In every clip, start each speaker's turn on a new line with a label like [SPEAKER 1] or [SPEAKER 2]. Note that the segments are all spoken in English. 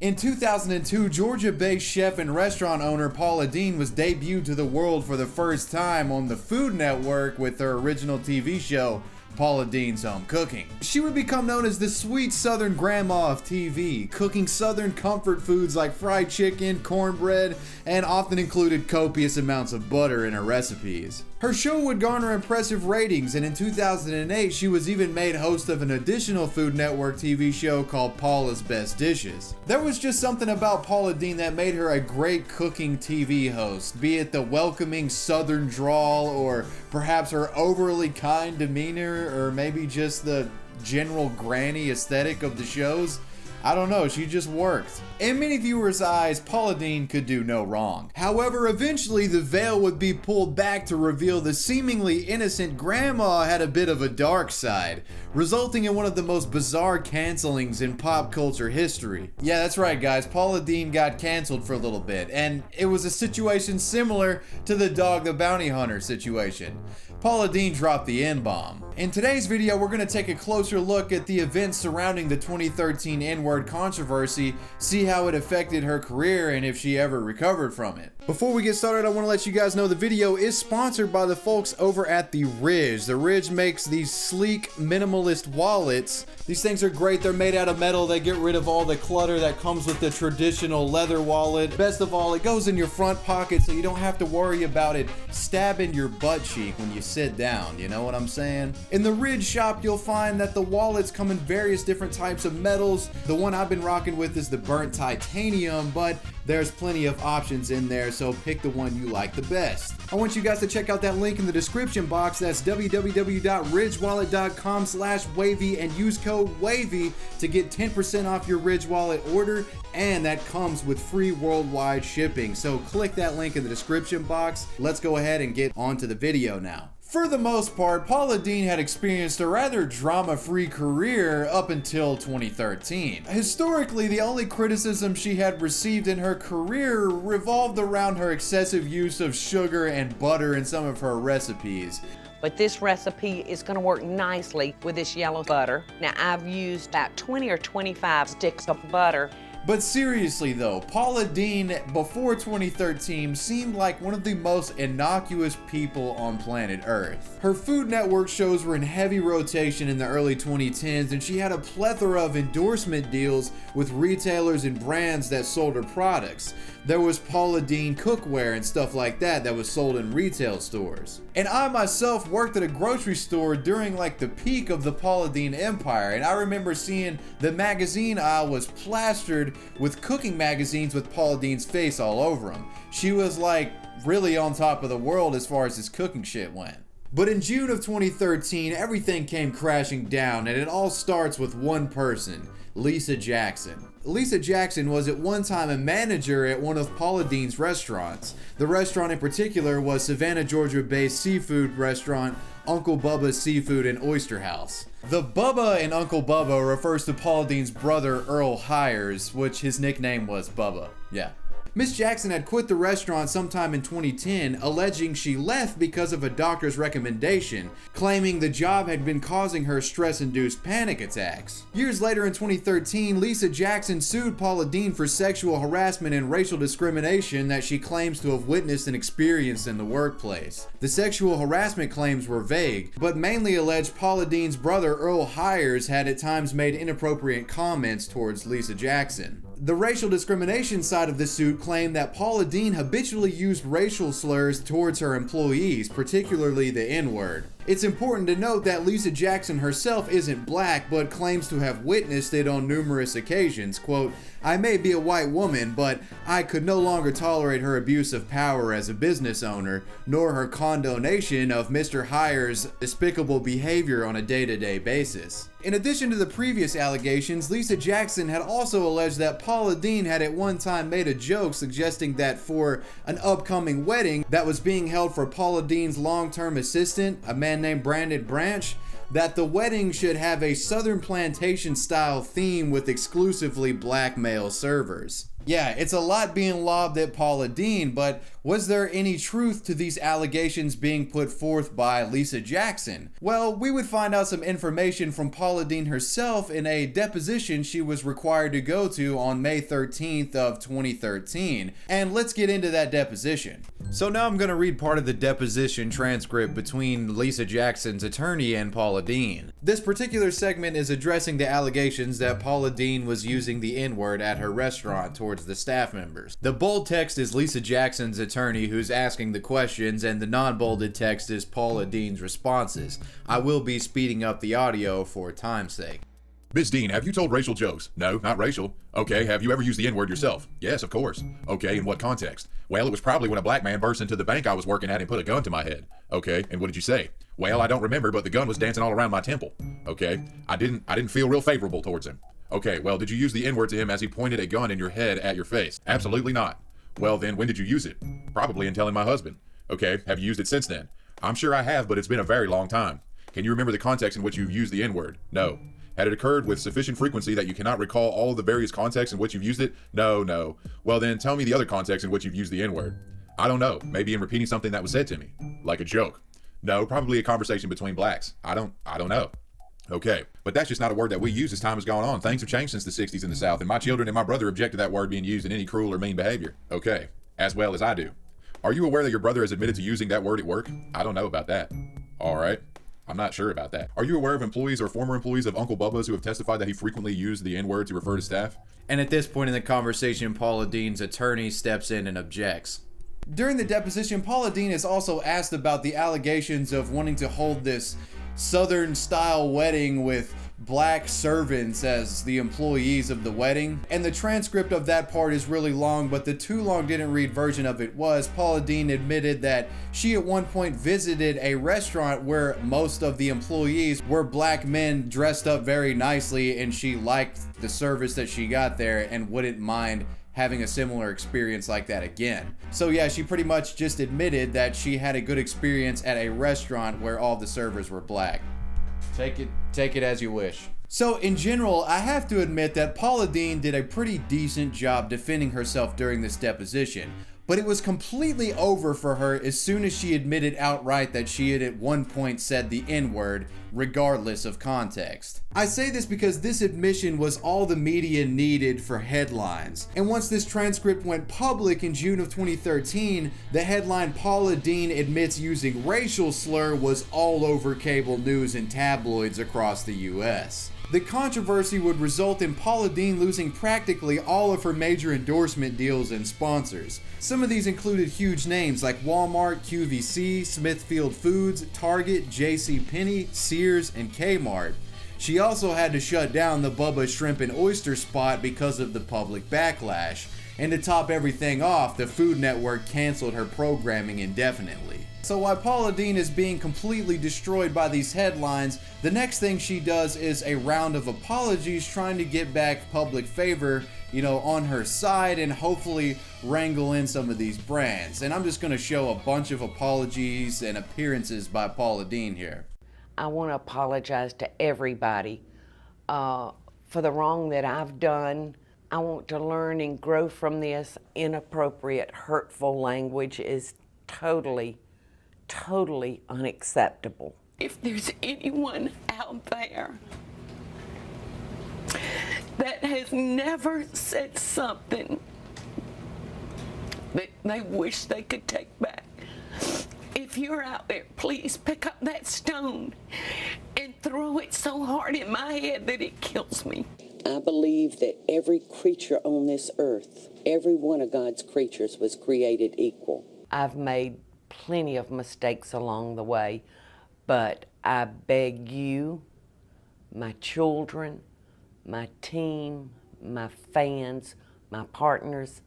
[SPEAKER 1] In 2002, Georgia-based chef and restaurant owner Paula Deen was debuted to the world for the first time on the Food Network with her original TV show, Paula Deen's Home Cooking. She would become known as the sweet Southern grandma of TV, cooking Southern comfort foods like fried chicken, cornbread, and often included copious amounts of butter in her recipes. Her show would garner impressive ratings, and in 2008, she was even made host of an additional Food Network TV show called Paula's Best Dishes. There was just something about Paula Deen that made her a great cooking TV host, be it the welcoming Southern drawl, or perhaps her overly kind demeanor, or maybe just the general granny aesthetic of the shows. I don't know, she just worked. In many viewers' eyes, Paula Deen could do no wrong. However, eventually the veil would be pulled back to reveal the seemingly innocent grandma had a bit of a dark side, resulting in one of the most bizarre cancelings in pop culture history. Yeah, that's right guys, Paula Deen got canceled for a little bit, and it was a situation similar to the Dog the Bounty Hunter situation. Paula Deen dropped the N-bomb. In today's video, we're going to take a closer look at the events surrounding the 2013 N-word controversy, see how it affected her career, and if she ever recovered from it. Before we get started, I want to let you guys know the video is sponsored by the folks over at The Ridge. The Ridge makes these sleek, minimalist wallets. These things are great. They're made out of metal. They get rid of all the clutter that comes with the traditional leather wallet. Best of all, it goes in your front pocket so you don't have to worry about it stabbing your butt cheek when you sit down, you know what I'm saying? In the Ridge shop, you'll find that the wallets come in various different types of metals. The one I've been rocking with is the burnt titanium, but there's plenty of options in there, so pick the one you like the best. I want you guys to check out that link in the description box. That's www.ridgewallet.com/wavy and use code WAVY to get 10% off your Ridge Wallet order, and that comes with free worldwide shipping. So click that link in the description box. Let's go ahead and get on to the video now. For the most part, Paula Deen had experienced a rather drama-free career up until 2013. Historically, the only criticism she had received in her career revolved around her excessive use of sugar and butter in some of her recipes.
[SPEAKER 2] But this recipe is going to work nicely with this yellow butter. Now, I've used about 20 or 25 sticks of butter.
[SPEAKER 1] But seriously though, Paula Deen before 2013 seemed like one of the most innocuous people on planet Earth. Her Food Network shows were in heavy rotation in the early 2010s, and she had a plethora of endorsement deals with retailers and brands that sold her products. There was Paula Deen cookware and stuff like that that was sold in retail stores. And I myself worked at a grocery store during like the peak of the Paula Deen empire, and I remember seeing the magazine aisle was plastered with cooking magazines with Paula Deen's face all over them. She was like really on top of the world as far as this cooking shit went. But in June of 2013, everything came crashing down, and it all starts with one person, Lisa Jackson. Lisa Jackson was at one time a manager at one of Paula Deen's restaurants. The restaurant in particular was Savannah, Georgia-based seafood restaurant Uncle Bubba's Seafood and Oyster House. The Bubba in Uncle Bubba refers to Paula Deen's brother Earl Hires, which his nickname was Bubba. Yeah. Miss Jackson had quit the restaurant sometime in 2010, alleging she left because of a doctor's recommendation, claiming the job had been causing her stress-induced panic attacks. Years later in 2013, Lisa Jackson sued Paula Deen for sexual harassment and racial discrimination that she claims to have witnessed and experienced in the workplace. The sexual harassment claims were vague, but mainly alleged Paula Deen's brother Earl Hires had at times made inappropriate comments towards Lisa Jackson. The racial discrimination side of the suit claimed that Paula Deen habitually used racial slurs towards her employees, particularly the N-word. It's important to note that Lisa Jackson herself isn't black, but claims to have witnessed it on numerous occasions. Quote, "I may be a white woman, but I could no longer tolerate her abuse of power as a business owner, nor her condonation of Mr. Hires' despicable behavior on a day-to-day basis." In addition to the previous allegations, Lisa Jackson had also alleged that Paula Deen had at one time made a joke suggesting that for an upcoming wedding that was being held for Paula Deen's long-term assistant, a man named Brandon Branch, that the wedding should have a Southern plantation style theme with exclusively black male servers. Yeah, it's a lot being lobbed at Paula Deen, but was there any truth to these allegations being put forth by Lisa Jackson? Well, we would find out some information from Paula Deen herself in a deposition she was required to go to on May 13th of 2013. And let's get into that deposition. So now I'm going to read part of the deposition transcript between Lisa Jackson's attorney and Paula Deen. This particular segment is addressing the allegations that Paula Deen was using the N-word at her restaurant towards the staff members. The bold text is Lisa Jackson's attorney who's asking the questions, and the non-bolded text is Paula Deen's responses. I will be speeding up the audio for time's sake.
[SPEAKER 3] Ms. Deen, have you told racial jokes? No, not racial. Okay, have you ever used the N-word yourself? Yes, of course. Okay, in what context? Well, it was probably when a black man burst into the bank I was working at and put a gun to my head. Okay, and what did you say? Well, I don't remember, but the gun was dancing all around my temple. Okay, I didn't feel real favorable towards him. Okay, well, did you use the N-word to him as he pointed a gun in your head at your face? Absolutely not. Well, then, when did you use it? Probably in telling my husband. Okay, have you used it since then? I'm sure I have, but it's been a very long time. Can you remember the context in which you've used the N-word? No. Had it occurred with sufficient frequency that you cannot recall all of the various contexts in which you've used it? No. Well, then, tell me the other context in which you've used the N-word. I don't know. Maybe in repeating something that was said to me. Like a joke. No, probably a conversation between blacks. I don't know. Okay, but that's just not a word that we use as time has gone on. Things have changed since the 60s in the South, and my children and my brother object to that word being used in any cruel or mean behavior. Okay, as well as I do. Are you aware that your brother has admitted to using that word at work? I don't know about that. All right, I'm not sure about that. Are you aware of employees or former employees of Uncle Bubba's who have testified that he frequently used the N-word to refer to staff?
[SPEAKER 1] And at this point in the conversation, Paula Deen's attorney steps in and objects. During the deposition, Paula Deen is also asked about the allegations of wanting to hold this Southern-style wedding with black servants as the employees of the wedding. And the transcript of that part is really long, but the too long didn't read version of it was Paula Deen admitted that she at one point visited a restaurant where most of the employees were black men dressed up very nicely, and she liked the service that she got there and wouldn't mind having a similar experience like that again. So yeah, she pretty much just admitted that she had a good experience at a restaurant where all the servers were black. Take it as you wish. So in general, I have to admit that Paula Deen did a pretty decent job defending herself during this deposition, but it was completely over for her as soon as she admitted outright that she had at one point said the N-word, regardless of context. I say this because this admission was all the media needed for headlines. And once this transcript went public in June of 2013, the headline "Paula Deen admits using racial slur" was all over cable news and tabloids across the US. The controversy would result in Paula Deen losing practically all of her major endorsement deals and sponsors. Some of these included huge names like Walmart, QVC, Smithfield Foods, Target, JCPenney, Sears, and Kmart. She also had to shut down the Bubba's Shrimp and Oyster spot because of the public backlash. And to top everything off, the Food Network canceled her programming indefinitely. So while Paula Deen is being completely destroyed by these headlines, the next thing she does is a round of apologies trying to get back public favor, on her side and hopefully wrangle in some of these brands. And I'm just going to show a bunch of apologies and appearances by Paula Deen here.
[SPEAKER 2] I want to apologize to everybody for the wrong that I've done. I want to learn and grow from this. Inappropriate, hurtful language is totally unacceptable. If there's anyone out there that has never said something that they wish they could take back, if you're out there, please pick up that stone and throw it so hard in my head that it kills me.
[SPEAKER 4] I believe that every creature on this earth, every one of God's creatures was created equal.
[SPEAKER 2] I've made plenty of mistakes along the way, but I beg you, my children, my team, my fans, my partners,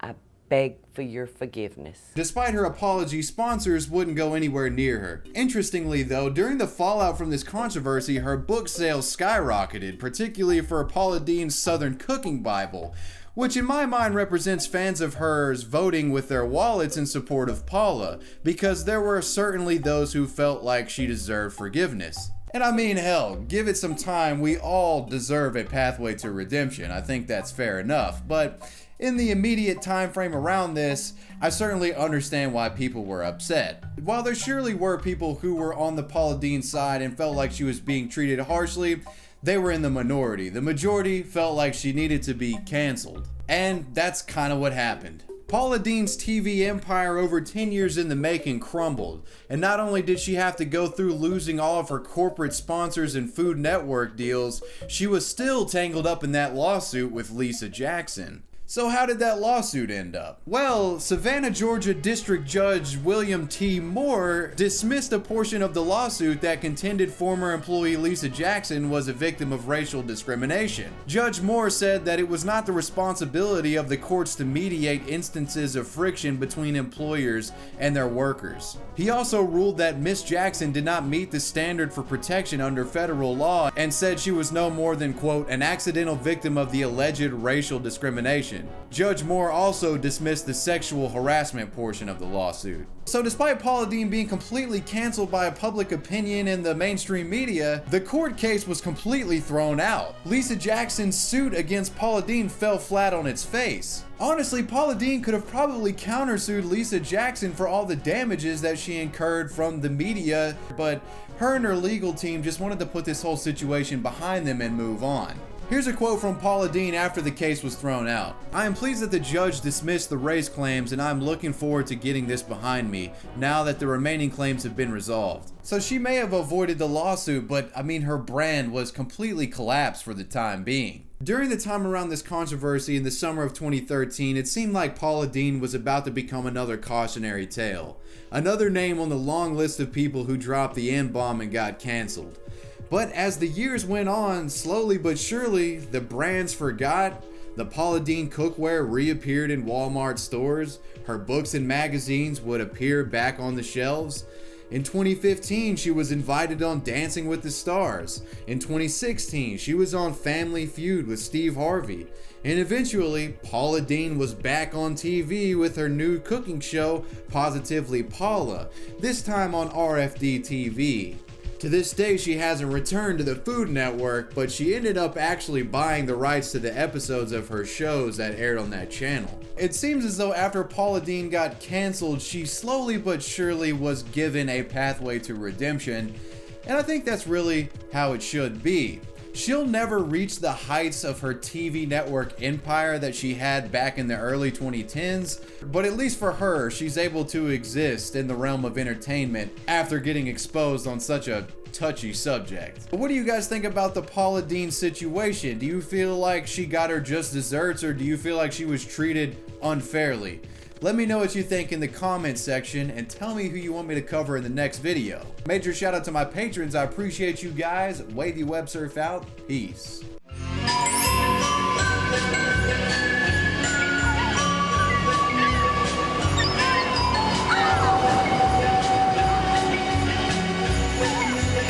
[SPEAKER 2] I beg for your forgiveness.
[SPEAKER 1] Despite her apology, sponsors wouldn't go anywhere near her. Interestingly though, during the fallout from this controversy, her book sales skyrocketed, particularly for Paula Deen's Southern Cooking Bible, which in my mind represents fans of hers voting with their wallets in support of Paula, because there were certainly those who felt like she deserved forgiveness. And I mean, hell, give it some time, we all deserve a pathway to redemption. I think that's fair enough. But in the immediate time frame around this, I certainly understand why people were upset. While there surely were people who were on the Paula Deen side and felt like she was being treated harshly, they were in the minority. The majority felt like she needed to be canceled. And that's kind of what happened. Paula Deen's TV empire over 10 years in the making crumbled, and not only did she have to go through losing all of her corporate sponsors and Food Network deals, she was still tangled up in that lawsuit with Lisa Jackson. So how did that lawsuit end up? Well, Savannah, Georgia District Judge William T. Moore dismissed a portion of the lawsuit that contended former employee Lisa Jackson was a victim of racial discrimination. Judge Moore said that it was not the responsibility of the courts to mediate instances of friction between employers and their workers. He also ruled that Miss Jackson did not meet the standard for protection under federal law and said she was no more than, quote, an accidental victim of the alleged racial discrimination. Judge Moore also dismissed the sexual harassment portion of the lawsuit. So despite Paula Deen being completely canceled by public opinion and the mainstream media, the court case was completely thrown out. Lisa Jackson's suit against Paula Deen fell flat on its face. Honestly, Paula Deen could have probably countersued Lisa Jackson for all the damages that she incurred from the media, but her and her legal team just wanted to put this whole situation behind them and move on. Here's a quote from Paula Deen after the case was thrown out. "I am pleased that the judge dismissed the race claims, and I'm looking forward to getting this behind me now that the remaining claims have been resolved." So she may have avoided the lawsuit, but I mean, her brand was completely collapsed for the time being. During the time around this controversy in the summer of 2013, it seemed like Paula Deen was about to become another cautionary tale. Another name on the long list of people who dropped the N-bomb and got canceled. But as the years went on, slowly but surely, the brands forgot. The Paula Deen cookware reappeared in Walmart stores. Her books and magazines would appear back on the shelves. In 2015, she was invited on Dancing with the Stars. In 2016, she was on Family Feud with Steve Harvey. And eventually, Paula Deen was back on TV with her new cooking show, Positively Paula, this time on RFD TV. To this day, she hasn't returned to the Food Network, but she ended up actually buying the rights to the episodes of her shows that aired on that channel. It seems as though after Paula Deen got canceled, she slowly but surely was given a pathway to redemption, and I think that's really how it should be. She'll never reach the heights of her TV network empire that she had back in the early 2010s, but at least for her, she's able to exist in the realm of entertainment after getting exposed on such a touchy subject. But what do you guys think about the Paula Deen situation? Do you feel like she got her just desserts, or do you feel like she was treated unfairly? Let me know what you think in the comments section, and tell me who you want me to cover in the next video. Major shout out to my patrons, I appreciate you guys. Wavy Web Surf out, peace.